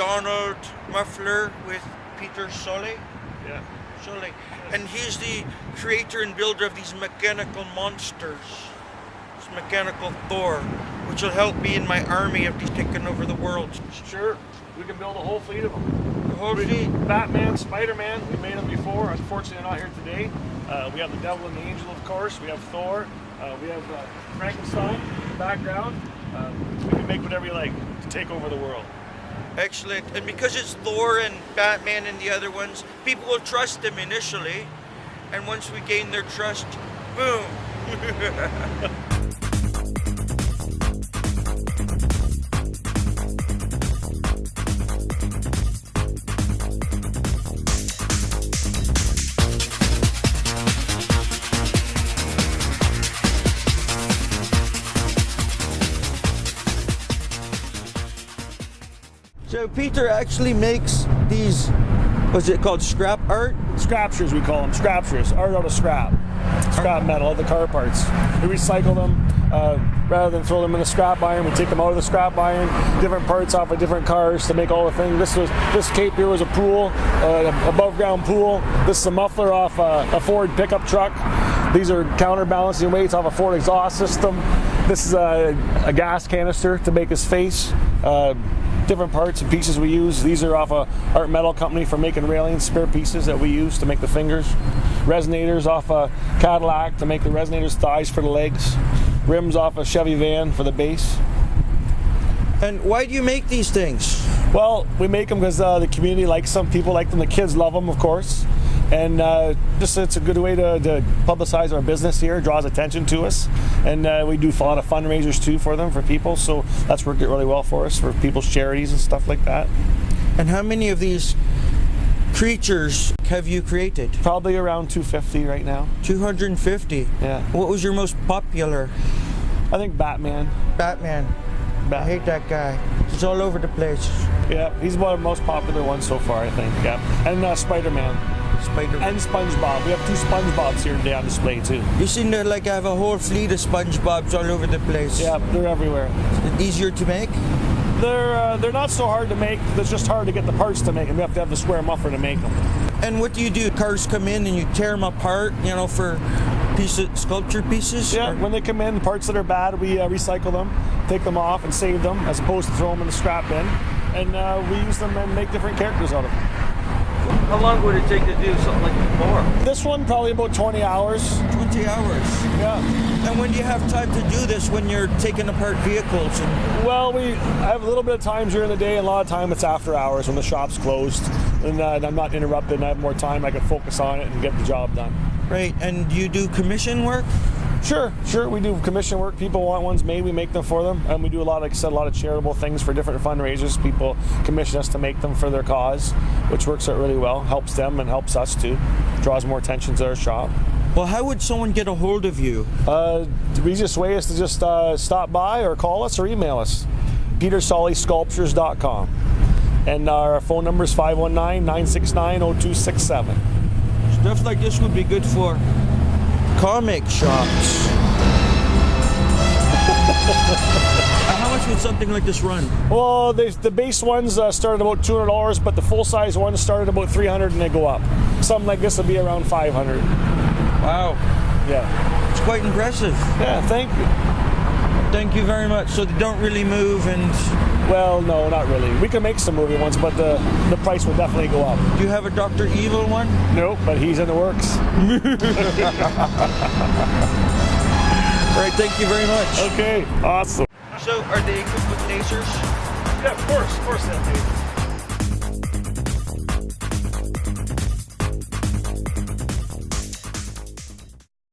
Macdonald muffler with Peter Solly. Yeah. Solly. And he's the creator and builder of these mechanical monsters. This mechanical Thor, which will help me in my army if he's taken over the world. Sure. We can build a whole fleet of them. The whole fleet. Batman, Spider-Man, we made them before. Unfortunately, they're not here today. We have the Devil and the Angel, of course. We have Thor. We have Frankenstein in the background. We can make whatever you like to take over the world. Excellent. And because it's Thor and Batman and the other ones, people will trust them initially. And once we gain their trust, boom. So Peter actually makes these, what's it called, scrap art? Scraptures, we call them. Scraptures, art out of scrap. Scrap metal, the car parts. We recycle them. Rather than throw them in the scrap iron, we take them out of the scrap iron, different parts off of different cars to make all the things. This cape here was a pool, above ground pool. This is a muffler off a Ford pickup truck. These are counterbalancing weights off a Ford exhaust system. This is a gas canister to make his face. Different parts and pieces we use. These are off a Art Metal company for making railings, spare pieces that we use to make the fingers. Resonators off a Cadillac to make the resonators, thighs for the legs. Rims off a Chevy van for the base. And why do you make these things? Well, we make them because the community likes them. People like them. The kids love them, of course. And just it's a good way to publicize our business here. It draws attention to us. And we do a lot of fundraisers too for them, for people. So that's worked out really well for us, for people's charities and stuff like that. And how many of these creatures have you created? Probably around 250 right now. 250? Yeah. What was your most popular? I think Batman. Batman. I hate that guy. He's all over the place. Yeah, he's one of the most popular ones so far, I think. Yeah. And Spider-Man. Spider-Man. And SpongeBob. We have 2 SpongeBobs here today on display too. You seem to like have a whole fleet of SpongeBobs all over the place. Yeah, they're everywhere. Is it easier to make? They're not so hard to make. It's just hard to get the parts to make them. We have to have the square muffler to make them. And what do you do? Cars come in and you tear them apart, for sculpture pieces? Yeah, when they come in, parts that are bad, we recycle them, take them off and save them, as opposed to throw them in the scrap bin. And we use them and make different characters out of them. How long would it take to do something like before? This one, probably about 20 hours. 20 hours? Yeah. And when do you have time to do this, when you're taking apart vehicles? Well, I have a little bit of time during the day, and a lot of time it's after hours when the shop's closed. And I'm not interrupted, and I have more time, I can focus on it and get the job done. Right, and you do commission work? Sure, we do commission work. People want ones made, we make them for them. And we do a lot of charitable things for different fundraisers. People commission us to make them for their cause, which works out really well. Helps them and helps us too. Draws more attention to our shop. Well, how would someone get a hold of you? The easiest way is to just stop by or call us or email us. petersollysculptures.com. And our phone number is 519-969-0267. Stuff like this would be good for comic shops. How much would something like this run? Well, the base ones start at about $200, but the full-size ones start at about $300 and they go up. Something like this will be around $500. Wow. Yeah. It's quite impressive. Yeah, thank you. Thank you very much. So they don't really move and... Well, no, not really. We can make some movie ones, but the price will definitely go up. Do you have a Dr. Evil one? Nope, but he's in the works. All right, thank you very much. Okay, awesome. So, are they equipped with lasers? Yeah, of course they have lasers.